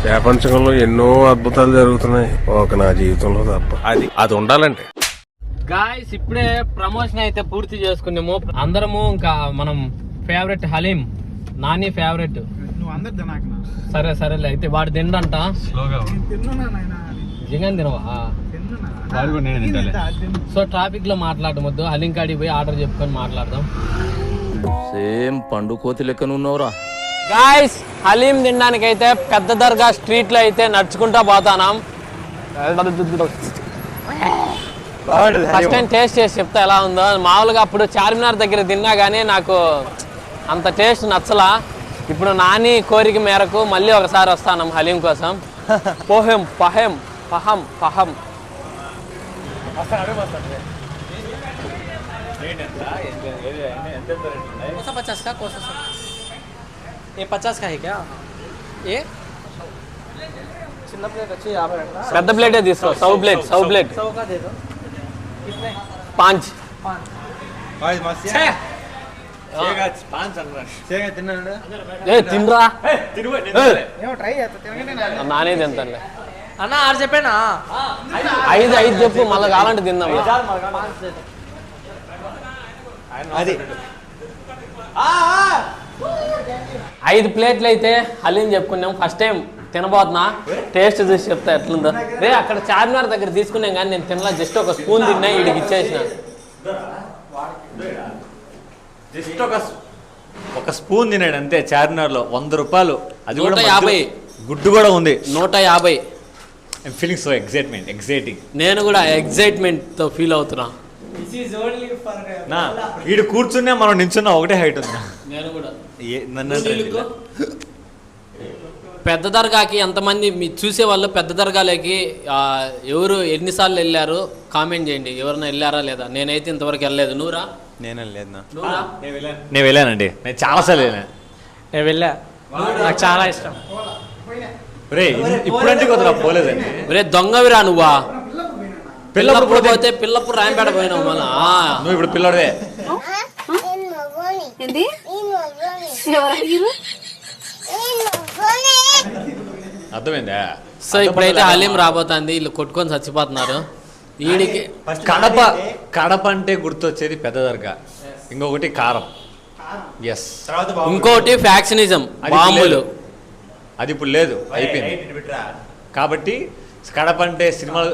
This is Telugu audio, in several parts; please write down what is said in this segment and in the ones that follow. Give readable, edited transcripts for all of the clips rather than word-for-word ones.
ప్రపంచంలో ఎన్నో అద్భుతాలు జరుగుతున్నాయి, ఒక నా జీవితంలో తప్ప. అది ఉండాలంటే గాయ్స్ ఇప్పుడే ప్రమోషన్ అయితే పూర్తి చేసుకున్నాము అందరము. ఇంకా మనం ఫేవరెట్ హలీం, నాని ఫేవరెట్. సరే సరేలే అయితే వాడు తిండంట. జిగన్ తినవా? సో ట్రాఫిక్ లో మాట్లాడమొద్దు, హలీం కాడికి పోయి ఆర్డర్ చెప్పుకొని మాట్లాడదాం. సేమ్ పండు కోతి లెక్కన ఉన్నవరా. గాయ్స్ హలీం తినడానికి అయితే పెద్ద దర్గా స్ట్రీట్ లో అయితే నడుచుకుంటా పోతానాం. ఫస్ట్ టైం టేస్ట్ చేసి చెప్తా ఎలా ఉందో. మామూలుగా అప్పుడు చార్మినార్ దగ్గర తిన్నా కానీ నాకు అంత టేస్ట్ నచ్చలా. ఇప్పుడు నాని కోరిక మేరకు మళ్ళీ ఒకసారి వస్తాను హలీం కోసం. పోహెం పహెం పహం పహం. పెద్ద ప్లేటే తీసుకో. సౌ ప్లేట్ 5 తినరా నానే తింటానులే అన్న 6 చెప్పానా? 5 చెప్పు, మళ్ళీ కావాలంటే తిందాం. 5 ప్లేట్లు అయితే హలీం చెప్పుకున్నాం. ఫస్ట్ టైం తినబోతున్నా, టేస్ట్ చూసి చెప్తా ఎట్లుందో. రే అక్కడ చార్మినార్ దగ్గర తీసుకున్నాం కానీ నేను తినలా, జస్ట్ ఒక స్పూన్ తిన్నా, వీడికి ఇచ్చేసిన. జస్ట్ ఒక స్పూన్ తినాడు అంతే. చార్మినార్ లో 100 రూపాయలు, అది కూడా 150. గుడ్డు కూడా ఉంది. 150. Feeling so exciting. నేను కూడా ఎగ్జైట్మెంట్ తో ఫీల్ అవుతున్నా. వీడు కూర్చున్నా మనం నించున్నా ఒకటే హైట్ ఉంది. నేను కూడా నన్ను పెద్ద దర్గాకి ఎంతమంది చూసే వాళ్ళు పెద్ద దర్గాలకి ఎవరు ఎన్నిసార్లు వెళ్ళారు కామెంట్ చేయండి. ఎవరైనా వెళ్ళారా లేదా? నేనైతే ఇంతవరకు వెళ్ళలేదు. నువ్వురా? నేను వెళ్ళానండి. నేను చాలాసార్లు వెళ్ళాను. నేను వెళ్ళా, నాకు చాలా ఇష్టం. రే ఇప్పుడంటే కొద్దిగా పోలేదండి. రే దొంగవిరా నువ్వా? పిల్లప్పుడు పోతే పిల్లప్పుడు రాంపేట పోయినావు మళ్ళా. నువ్వు ఇప్పుడు పిల్లడే. అర్థమైందా? సో ఇప్పుడైతే హలీం రాబోతుంది. వీళ్ళు కొట్టుకొని చచ్చిపోతున్నారు. వీడికి కడప అంటే గుర్తొచ్చేది పెద్ద దర్గా, ఇంకొకటి కారం, ఎస్, ఇంకోటి ఫ్యాక్షనిజం, బాంబులు. అది ఇప్పుడు లేదు, అయిపోయింది. కాబట్టి కడప అంటే సినిమాలు,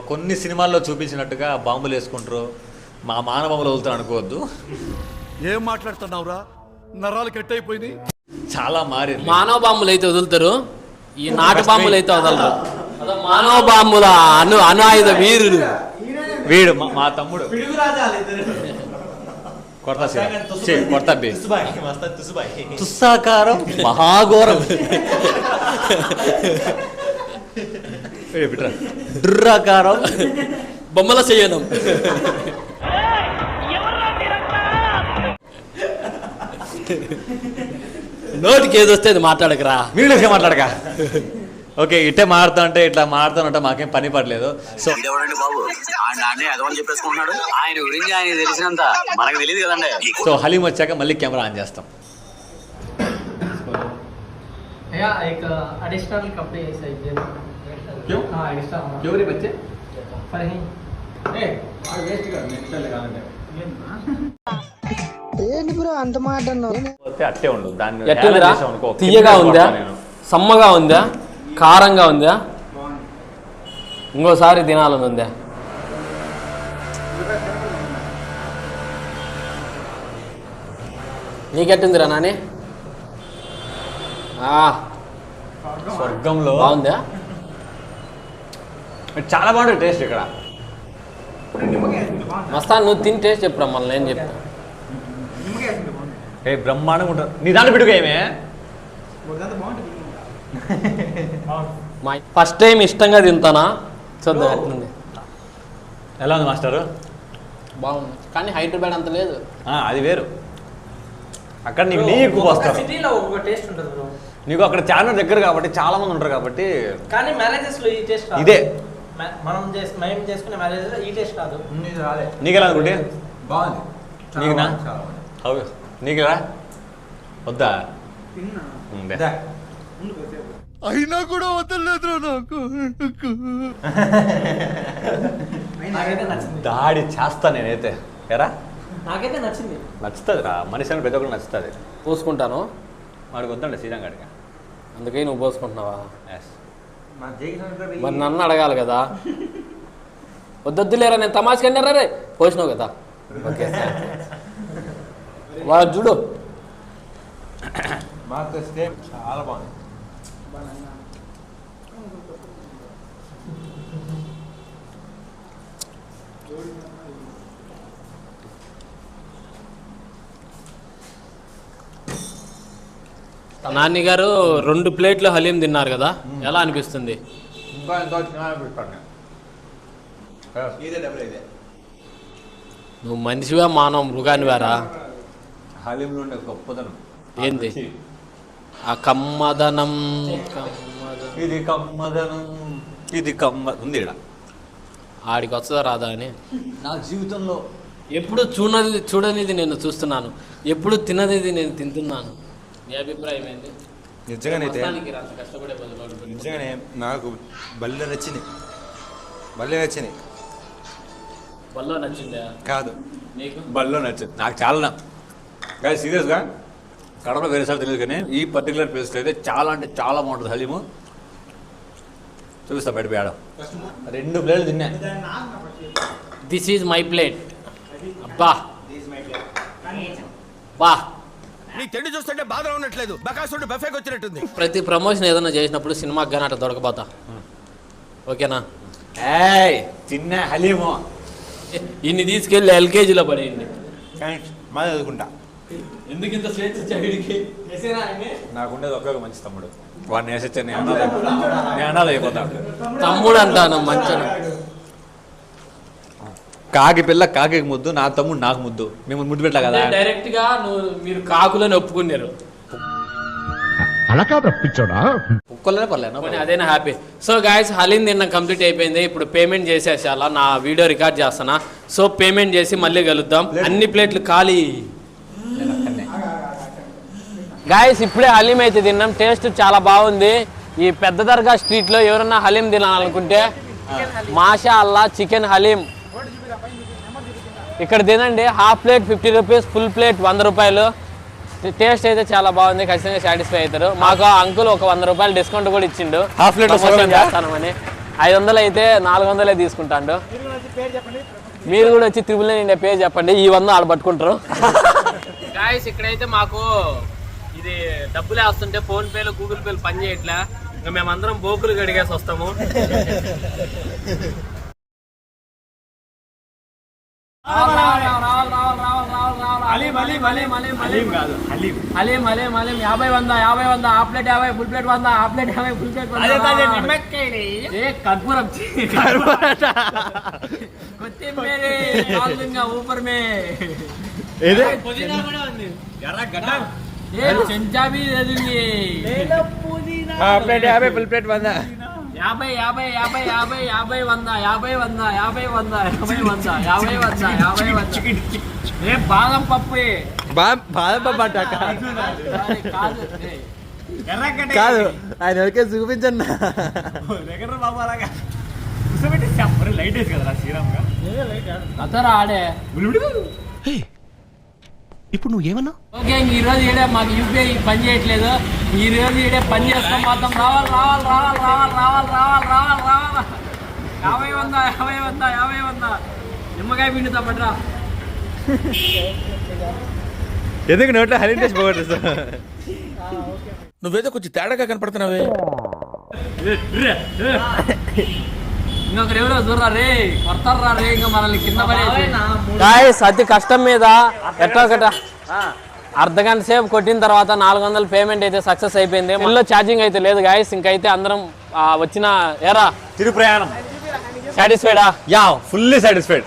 కొన్ని సినిమాల్లో చూపించినట్టుగా బాంబులు వేసుకుంటారు. మా మానవములు వదులుతాను అనుకోవద్దు. ఏం మాట్లాడుతున్నావురా? నరాలు కట్ అయిపోయింది. చాలా మారింది. మానవ బాంబులు అయితే వదులుతారు, ఈ నాటు బాంబులు అయితే వదలరు. మానవ బాంబుల అణు ఆయుధ వీరుడు వీడు మా తమ్ముడు. తుస్సాకారం మహాఘోరం. డుర్రాకారం బొమ్మల చేయడం. నోటికి ఏది వస్తే అది మాట్లాడకరా. మీరు మాట్లాడక. ఓకే, ఇట్టే మారుతా అంటే ఇట్లా మారుతానంటే మాకేం పని పడలేదు. సో చెప్పేసుకుంటున్నాడు, ఆయన గురించి ఆయన తెలిసినంత మనకు తెలియదు కదండి. సో హలీం వచ్చాక మళ్ళీ కెమెరా ఆన్ చేస్తాం. एक एडिशनल कपड़े चाहिए। क्यों? हाँ एक्स्ट्रा। क्यों रे बच्चे? पर ही वेस्ट कर नेक्स्ट लगाने ఏంటి బ్రో అంత మాట అన్నావు? అట్టే ఉండు. దాన్ని ఎట్లుందిరా? తీయగా ఉందా, సమ్మగా ఉందా, కారంగా ఉందా, ఇంకోసారి తినాలని ఉందా? నీకెట్టుందిరా నాని? స్వర్గంలో బాగుందా? చాలా బాగుంటుంది టేస్ట్. ఇక్కడ మస్తాన్ నువ్వు తిని టేస్ట్ చెప్పురా, మళ్ళీ నేను చెప్తా. ఏ బ్రహ్మాండంగా ఉంటుంది. నీ దాంట్లో పెట్టుకో. ఏమే ఫస్ట్ టైం ఇష్టంగా తింటానా, చూద్దాం ఎట్లుంది. ఎలా ఉంది మాస్టరు? బాగుంది కానీ హైదరాబాద్ అంత లేదు. అది వేరు. అక్కడ నీకు వస్తారు, సిటీలో ఒక టేస్ట్ ఉంటుంది బ్రో. నీకు అక్కడ చార్మినార్ దగ్గర కాబట్టి చాలా మంది ఉంటారు కాబట్టి. కానీ మ్యారేజెస్ లో ఈ టేస్ట్ రాదు. ఇదే మేము చేసుకునే మ్యారేజ్ లో ఈ టేస్ట్ రాదు. నీకు ఎలా అనుకుంటే బాగుంది. నీకునా? నీకురా వద్దా? అయినా కూడా వదలలేదు నాకు. నాకైతే నచ్చింది. దాడి చేస్తా నేనైతే ఎరా నాకైతే నచ్చింది. నచ్చుతుంది రా మనిషి అని ప్రతి ఒక్కరు నచ్చుతుంది. పోసుకుంటాను వాడికి వద్దండి శ్రీరంగాడికి. అందుకే నువ్వు పోసుకుంటున్నావా? ఎస్. మా జైకి మరి నన్ను అడగాలి కదా. వద్దొద్దులేరా నేను తమాషకండి రే పోసినావు కదా. ఓకే వాడు చూడు మాకు స్టేప్ చాలా బాగుంది. నాని గారు 2 ప్లేట్లు హలీం తిన్నారు కదా, ఎలా అనిపిస్తుంది? ఇంకా ఎంతో తినాలనిపిస్తాను. ఇదే డబుల్ ఇదే. నువ్వు మనిషివా మానవ మృగానివారా? హలీంలో ఉండే గొప్పదనం ఏంది ఆ కమ్మదనం? ఇది కమ్మదనం, ఇది కమ్మ ఉంది ఇక్కడ. ఆడికి వస్తుందా రాదా అని నా జీవితంలో ఎప్పుడు చూడనిది నేను చూస్తున్నాను, ఎప్పుడు తిననిది నేను తింటున్నాను. నీ అభిప్రాయం ఏంటి? నిజంగానైతే మొత్తానికి అంత కష్టపడే బదులు నిజంగానే నాకు భలే నచ్చింది. భలే నచ్చింది. వల్ల నచ్చిందా? కాదు నీకు? బల్లో నచ్చింది నాకు చాలా. కానీ సీరియస్గా కడపలో వేరేసారి తెలియదు కానీ ఈ పర్టికులర్ ప్లేస్లో అయితే చాలా అంటే చాలా బాగుంటుంది హలీము. చూపిస్తా బయట పోయాడు. 2 ప్లేట్లు తిన్నా. This is my plate. అబ్బా బా, నీ తిండి చూస్తుంటే బాధ ఉండట్లేదు. బకాసుడు బఫేకి వచ్చినట్టుంది. ప్రతి ప్రమోషన్ ఏదైనా చేసినప్పుడు సినిమాకి కానీ అట్లా దొరకపోతా. ఓకేనా? ఏయ్ తిన్నా హలీము. ఇన్ని తీసుకెళ్ళి ఎల్కేజీలో పడేయండి. మాది చదువుకుంటా. ఎందుకు ఇంత స్వేచ్ఛ ఇచ్చాడికి? నాకుండేది ఒకే ఒక మంచి తమ్ముడు. వాడిని వేసొచ్చా నేను అనాథ అయిపోతాడు. తమ్ముడు అంటాను మంచిగా. కాకి పిల్ల కాకి ముద్దు, నా తమ్ముడు నాకు ముద్దు. మేము ముద్దు పెట్టా కదా. డైరెక్ట్ గా మీరు కాకులని ఒప్పుకున్నారు. అలా కాదు రప్పించాడా? కుక్కలనే పర్లేదు. కానీ అదేనా హ్యాపీ. సో గాయస్ హలీం తిన్న కంప్లీట్ అయిపోయింది. ఇప్పుడు పేమెంట్ చేసేసాలా, నా వీడియో రికార్డ్ చేస్తానా. సో పేమెంట్ చేసి మళ్ళీ కలుద్దాం. అన్ని ప్లేట్లు ఖాళీ. గాయస్ ఇప్పుడే హలీం అయితే తిన్నాం. టేస్ట్ చాలా బాగుంది. ఈ పెద్ద దర్గా స్ట్రీట్లో ఎవరన్నా హలీం తినాలనుకుంటే మాషా అల్లా చికెన్ హలీం ఇక్కడ తినండి. Half plate 50 rupees, full plate 100 రూపాయలు. టేస్ట్ అయితే చాలా బాగుంది. ఖచ్చితంగా సాటిస్ఫై అవుతారు. మాకు అంకుల్ ఒక 100 రూపాయలు డిస్కౌంట్ కూడా ఇచ్చిండు. హాఫ్ ప్లేట్ చేస్తానమని 500 అయితే 400 తీసుకుంటాడు. మీరు కూడా వచ్చి 999 పే చెప్పండి. ఈ 100 ఆడ పట్టుకుంటారు. గాయస్ ఇక్కడైతే మాకు ఇది డబ్బులు వేస్తుంటే ఫోన్ పేలు గూగుల్ పేలు పని చేయట్లే. ఇంకా మేమందరం బోకులు గడిగేసి వస్తాము. Haleem 50 100 half plate 50 full plate 100 half plate 50 full plate 100. కర్పూరం కొత్తిమీర ఊపర్ మే చెంచా भी दे दूंगी. Half plate 50 full plate 100. 50 బాదం పప్పు బాదం పప్పు అంట కాదు ఆయన ఓకే చూపించండి. అతరా ఆడే ఇప్పుడు నువ్వేమన్నా? ఓకే ఈ రోజు ఈడే మాకు యూపీఐ పని చేయట్లేదు. ఈ రోజు ఈడే పని చేసుకొని మాత్రం రావాలి. 50 నిమ్మకాయ పిండితో పట్రా. ఎందుకు నోట్లో హలీం టేస్ట్ పోగొట్టేస్తా. నువ్వేదో కొంచెం తేడాగా కనపడుతున్నావే. ఇంకొకరు ఎవరో చూడరా రే, కొడతారా రే ఇంకా మనల్ని కింద పడేసి. అతి కష్టం మీద ఎట్లా ఒకట అర్ధగంట సేపు కొట్టిన తర్వాత 400 పేమెంట్ అయితే సక్సెస్ అయిపోయింది. మళ్ళీ ఛార్జింగ్ అయితే లేదు గాయస్. ఇంకైతే అందరం వచ్చిన ఏరా తిరు ప్రయాణం సాటిస్ఫైడా? Yeah fully satisfied.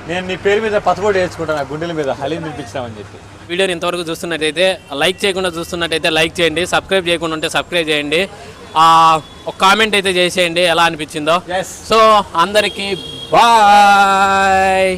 నేను నీ పేరు మీద పచ్చబోటు వేసుకుంటాను, నా గుండెల మీద హలీం తినిపించామని చెప్పి. వీడియోని ఇంతవరకు చూస్తున్నట్టయితే లైక్ చేయకుండా చూస్తున్నట్టయితే లైక్ చేయండి. సబ్స్క్రైబ్ చేయకుండా ఉంటే సబ్స్క్రైబ్ చేయండి. ఒక కామెంట్ అయితే చేసేయండి ఎలా అనిపించిందో. సో అందరికీ బాయ్.